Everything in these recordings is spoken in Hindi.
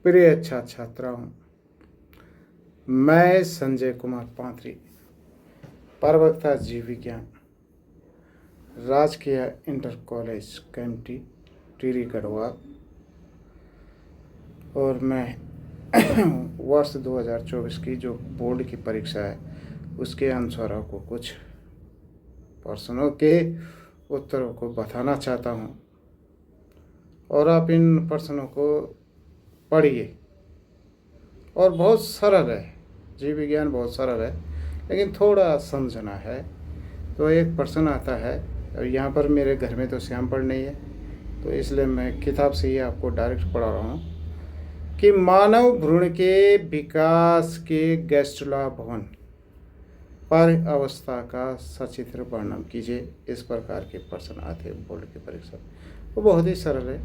प्रिय छात्राओं, मैं संजय कुमार पांत्री, प्रवक्ता जीव विज्ञान, राजकीय इंटर कॉलेज कैंपटी टिहरी गढ़वाल, और मैं वर्ष 2024 की जो बोर्ड की परीक्षा है उसके अनुसार को कुछ प्रश्नों के उत्तरों को बताना चाहता हूँ और आप इन प्रश्नों को पढ़िए। और बहुत सरल है, जीव विज्ञान बहुत सरल है, लेकिन थोड़ा समझना है। तो एक प्रश्न आता है, और यहाँ पर मेरे घर में तो सैंपल नहीं है, तो इसलिए मैं किताब से ही आपको डायरेक्ट पढ़ा रहा हूँ कि मानव भ्रूण के विकास के गैस्ट्रुला भवन पर अवस्था का सचित्र वर्णन कीजिए। इस प्रकार के प्रश्न आते हैं बोर्ड की परीक्षा। वो बहुत ही सरल है।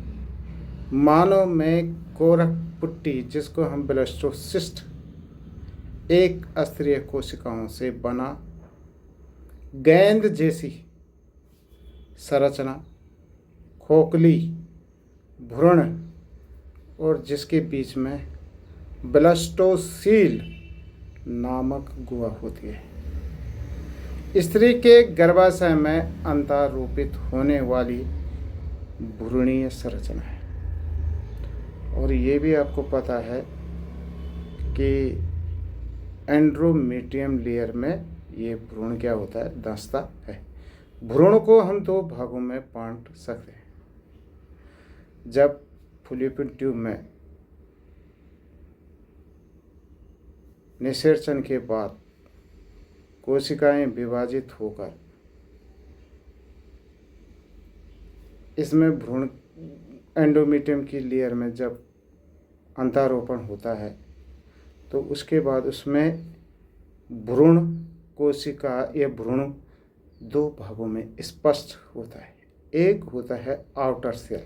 मानव में कोरक पुट्टी, जिसको हम ब्लास्टोसिस्ट, एक स्तरीय कोशिकाओं से बना गेंद जैसी संरचना, खोखली भ्रूण, और जिसके बीच में ब्लास्टोसील नामक गुहा होती है। स्त्री के गर्भाशय में अंतरोपित होने वाली भ्रूणीय संरचना है। और ये भी आपको पता है कि एंड्रोमेट्रियम लेयर में ये भ्रूण क्या होता है, दंसता है। भ्रूण को हम दो भागों में बांट सकते हैं। जब फॉलोपियन ट्यूब में निषेचन के बाद कोशिकाएं विभाजित होकर इसमें भ्रूण एंडोमेट्रियम की लेयर में जब अंतरोपण होता है, तो उसके बाद उसमें भ्रूण कोशिका या भ्रूण दो भागों में स्पष्ट होता है। एक होता है आउटर सेल,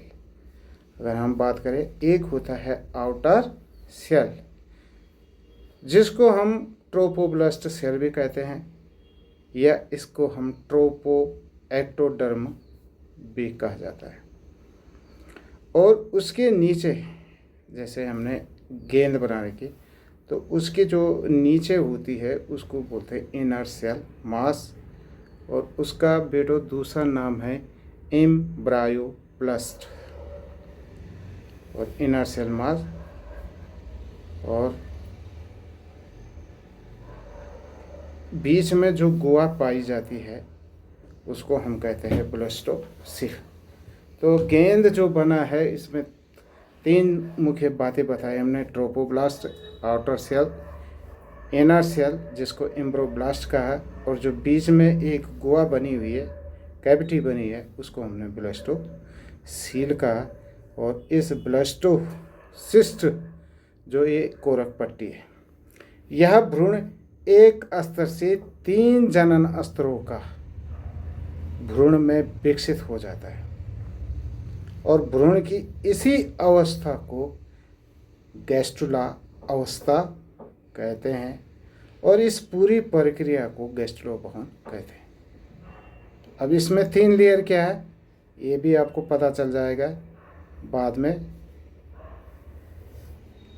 अगर हम बात करें, एक होता है आउटर सेल, जिसको हम ट्रोपोब्लास्ट सेल भी कहते हैं, या इसको हम ट्रोपो एक्टोडर्म भी कहा जाता है। और उसके नीचे, जैसे हमने गेंद बनाने की, तो उसके जो नीचे होती है उसको बोलते हैं इनर सेल मास, और उसका बेटो दूसरा नाम है एम्ब्रायोप्लास्ट और इनर सेल मास। और बीच में जो गुहा पाई जाती है उसको हम कहते हैं ब्लास्टोसिल। तो गेंद जो बना है, इसमें तीन मुख्य बातें बताई हमने: trophoblast, outer cell, inner cell जिसको एम्ब्रोब्लास्ट कहा, और जो बीच में एक गुहा बनी हुई है, कैविटी बनी है, उसको हमने ब्लास्टोसील कहा। और इस ब्लास्टोसिस्ट जो ये कोरक पट्टी है, यह भ्रूण एक स्तर से 3 जनन स्तरों का भ्रूण में विकसित हो जाता है, और भ्रूण की इसी अवस्था को गैस्ट्रुला अवस्था कहते हैं, और इस पूरी प्रक्रिया को गैस्ट्रुला भवन कहते हैं। अब इसमें 3 लेयर क्या है ये भी आपको पता चल जाएगा बाद में।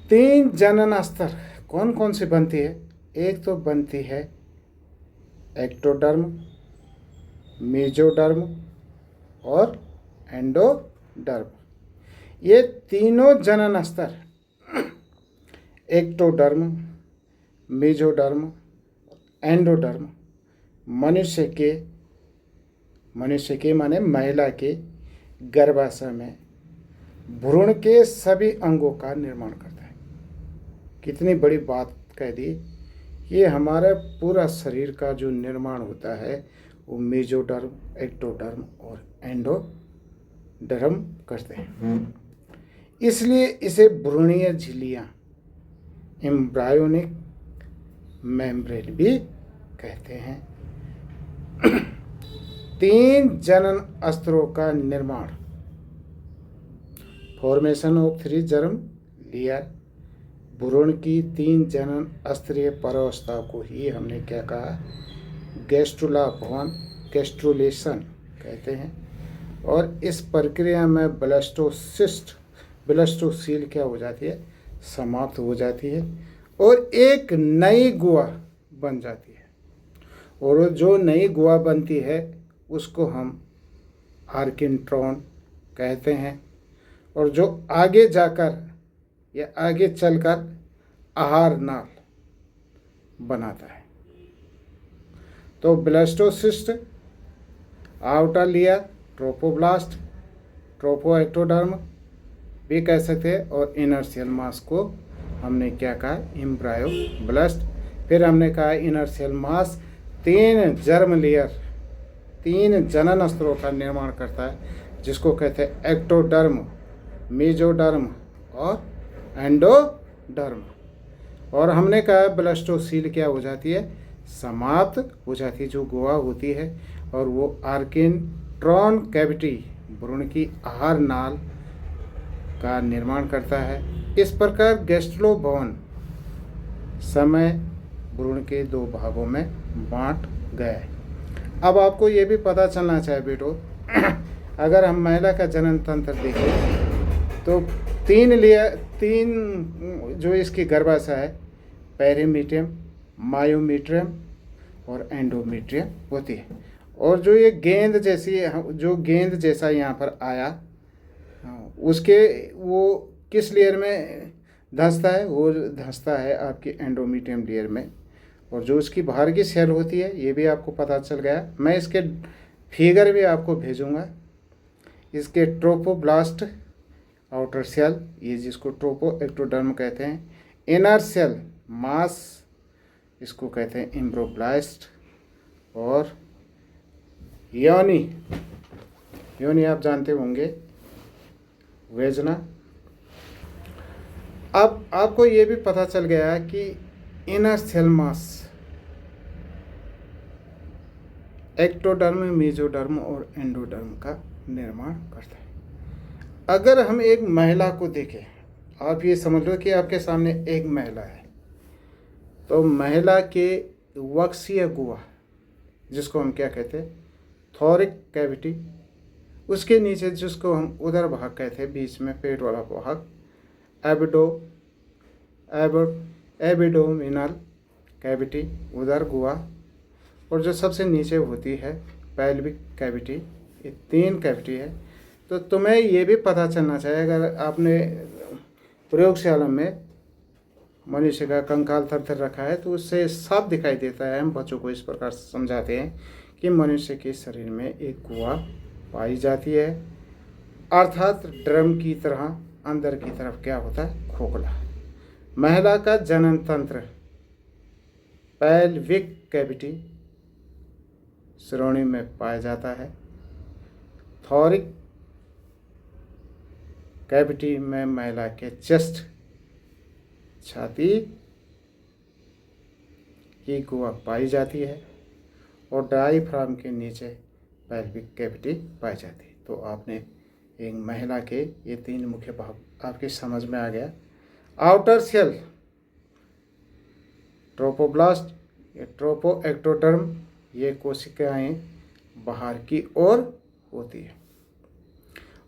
3 जनन स्तर कौन कौन सी बनती है? एक तो बनती है एक्टोडर्म, मेजोडर्म और एंडोडर्म। ये तीनों जनन स्तर, एक्टोडर्म, मेजोडर्म, एंडोडर्म, मनुष्य के माने महिला के गर्भाशय में भ्रूण के सभी अंगों का निर्माण करता है। कितनी बड़ी बात कह दी। ये हमारे पूरा शरीर का जो निर्माण होता है वो मेजोडर्म, एक्टोडर्म और एंडोडर्म करते हैं। इसलिए इसे भ्रूणीय झिल्लियाँ, एम्ब्रायोनिक मेम्ब्रेन भी कहते हैं। 3 जनन स्तरों का निर्माण, फॉर्मेशन ऑफ 3 जर्म लेयर। भ्रूण की 3 जनन स्तरीय परावस्था को ही हमने क्या कहा, गैस्ट्रुला भवन, गैस्ट्रुलेशन कहते हैं। और इस प्रक्रिया में ब्लास्टोसिस्ट, ब्लास्टोसील क्या हो जाती है, समाप्त हो जाती है और एक नई गुहा बन जाती है। और जो नई गुहा बनती है उसको हम आर्किन्ट्रॉन कहते हैं, और जो आगे जाकर या आगे चलकर आहार नाल बनाता है। तो ब्लास्टोसिस्ट, आउटर लेयर, ट्रोपोब्लास्ट, ट्रोपोएक्टोडर्म भी कह सकते हैं, और इनर सेल मास को हमने क्या कहा, एम्ब्रायोब्लास्ट। फिर हमने कहा inner cell mass 3 germ layer, 3 जनन स्तरों का निर्माण करता है, जिसको कहते हैं एक्टोडर्म, मेजोडर्म और एंडोडर्म। और हमने कहा ब्लास्टोसील क्या हो जाती है, समाप्त हो जाती है, जो गुहा होती है, और वो आर्किन्ट्रॉन कैविटी, भ्रूण की आहार नाल का निर्माण करता है। इस प्रकार गैस्ट्रोभवन समय भ्रूण के 2 भागों में बांट गया है। अब आपको ये भी पता चलना चाहिए बेटो, अगर हम महिला का जनन तंत्र देखें तो 3 जो इसकी गर्भाशय है, पेरीमीट्रियम, मायोमीट्रियम और एंडोमीट्रियम होती है। और जो ये गेंद जैसी, जो गेंद जैसा यहाँ पर आया, उसके वो किस लेयर में धंसता है, वो धंसता है आपकी एंडोमीट्रियम लेयर में। और जो उसकी बाहर की सेल होती है, ये भी आपको पता चल गया। मैं इसके फिगर भी आपको भेजूंगा। इसके ट्रोपोब्लास्ट आउटर सेल, ये जिसको ट्रोपोएक्टोडर्म कहते हैं, इनर सेल मास इसको कहते हैं एम्ब्रोब्लास्ट, और योनि, योनि आप जानते होंगे, वेजना। अब आपको ये भी पता चल गया कि inner cell mass ectoderm, mesoderm और एंडोडर्म का निर्माण करता है। अगर हम एक महिला को देखें, आप ये समझ लो कि आपके सामने एक महिला है, तो महिला के वक्षीय गुहा, जिसको हम क्या कहते हैं, थोरिक कैविटी, उसके नीचे जिसको हम उदर भाग कहते हैं, बीच में पेट वाला भाग, एबिडोमिनल कैविटी, उदर गुहा, और जो सबसे नीचे होती है पेल्विक कैविटी। ये 3 कैविटी है। तो तुम्हें ये भी पता चलना चाहिए, अगर आपने प्रयोगशाला में मनुष्य का कंकाल थर रखा है तो उससे साफ दिखाई देता है। हम बच्चों को इस प्रकार समझाते हैं कि मनुष्य के शरीर में एक गुहा पाई जाती है, अर्थात ड्रम की तरह अंदर की तरफ क्या होता है, खोखला। महिला का जनन तंत्र पेल्विक कैविटी श्रोणि में पाया जाता है, थोरिक कैविटी में महिला के चेस्ट, छाती की गुहा पाई जाती है, और डायफ्राम के नीचे पेल्विक कैविटी पाई जाती है। तो आपने एक महिला के ये 3 मुख्य भाग आपकी समझ में आ गया। आउटर सेल ट्रोपोब्लास्ट, ये ट्रोपोएक्टोडर्म, ये कोशिकाएं बाहर की ओर होती है,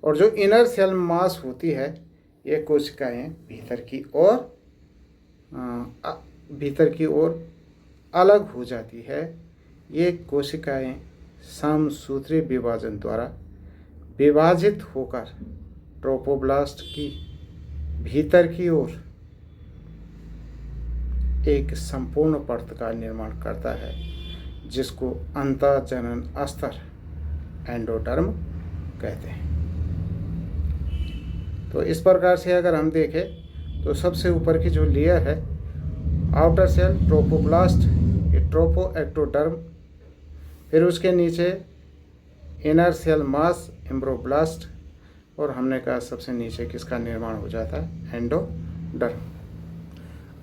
और जो इनर सेल मास होती है, ये कोशिकाएं भीतर की ओर अलग हो जाती है। ये कोशिकाएं समसूत्री विभाजन द्वारा विभाजित होकर ट्रोपोब्लास्ट की भीतर की ओर एक संपूर्ण परत का निर्माण करता है, जिसको अंतःजनन स्तर एंडोडर्म कहते हैं। तो इस प्रकार से अगर हम देखें तो सबसे ऊपर की जो लेयर है आउटर सेल ट्रोपोब्लास्ट, ये ट्रोपोएक्टोडर्म, फिर उसके नीचे इनर सेल मास एम्ब्रोब्लास्ट, और हमने कहा सबसे नीचे किसका निर्माण हो जाता है, एंडोडर्म।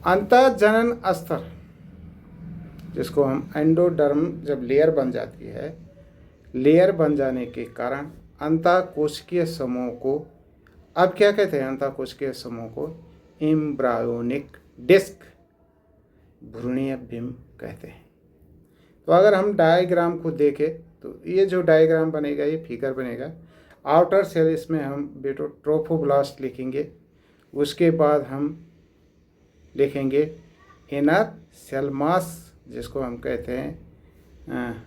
अंतःजनन स्तर, जिसको हम एंडोडर्म, जब लेयर बन जाती है, लेयर बन जाने के कारण अंतःकोशिकीय समूह को, अब क्या कहते हैं, अंतःकोशिकीय समूह को एम्ब्रायोनिक डिस्क, भ्रूणीय बिंब कहते हैं। तो अगर हम डायग्राम को देखें तो ये जो डायग्राम बनेगा, ये फिगर बनेगा। आउटर सेल, इसमें हम बेटो ट्रोपोब्लास्ट लिखेंगे, उसके बाद हम लिखेंगे इनर सेल मास, जिसको हम कहते हैं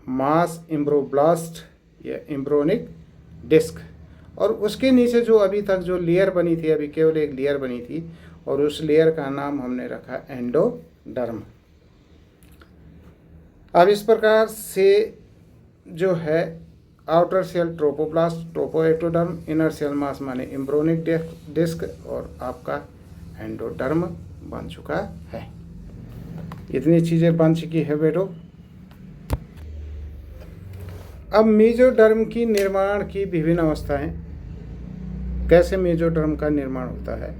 मास इम्ब्रोब्लास्ट या इम्ब्रोनिक डिस्क। और उसके नीचे जो अभी तक जो लेयर बनी थी, अभी केवल एक लेयर बनी थी, और उस लेयर का नाम हमने रखा एंडोडर्म। अब इस प्रकार से जो है outer cell trophoblast, trophectoderm, inner cell mass माने इम्ब्रोनिक डिस्क, और आपका एंडोडर्म बन चुका है। इतनी चीज़ें बन चुकी है बेटो। अब मेसोडर्म की निर्माण की विभिन्न अवस्थाएं। कैसे मेसोडर्म का निर्माण होता है?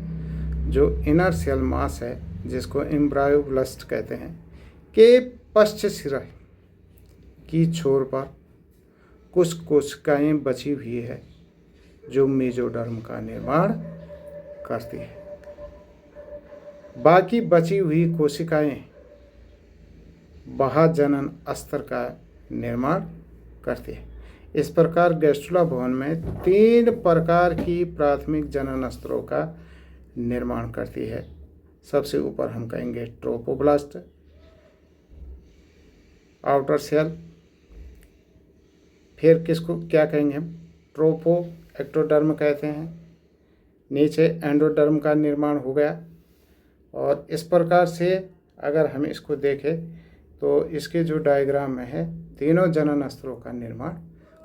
जो इनर सेल मास है, जिसको एम्ब्रायोब्लास्ट कहते हैं, के पश्च सिरा की छोर पर कुछ कोशिकाएं बची हुई है जो मेसोडर्म का निर्माण करती है। बाकी बची हुई कोशिकाएं बाह्यजनन अस्तर का निर्माण करती है। इस प्रकार गैस्ट्रुला भवन में 3 प्रकार की प्राथमिक जनन अस्तरों का निर्माण करती है। सबसे ऊपर हम कहेंगे ट्रोपोब्लास्ट, आउटर सेल, फिर किसको क्या कहेंगे हम? ट्रोपो एक्टोडर्म कहते हैं। नीचे एंडोडर्म का निर्माण हो गया। और इस प्रकार से अगर हम इसको देखें तो इसके जो डायग्राम में है, तीनों जनन अस्तरों का निर्माण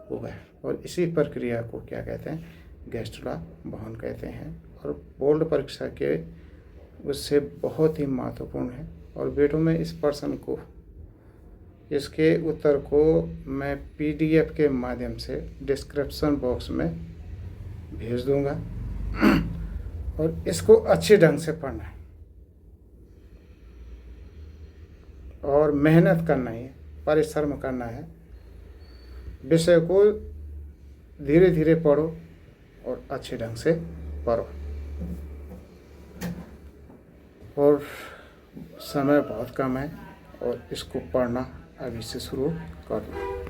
हो गया। और इसी प्रक्रिया को क्या कहते हैं? गैस्ट्रुला भवन कहते हैं। और बोर्ड परीक्षा के उससे बहुत ही महत्वपूर्ण है। और बेटों में इस प्रश्न को, इसके उत्तर को मैं PDF के माध्यम से डिस्क्रिप्शन बॉक्स में भेज दूंगा। और इसको अच्छे ढंग से पढ़ना है और मेहनत करना है, परिश्रम करना है। विषय को धीरे धीरे पढ़ो और अच्छे ढंग से पढ़ो। और समय बहुत कम है और इसको पढ़ना अभी से शुरू कर दो।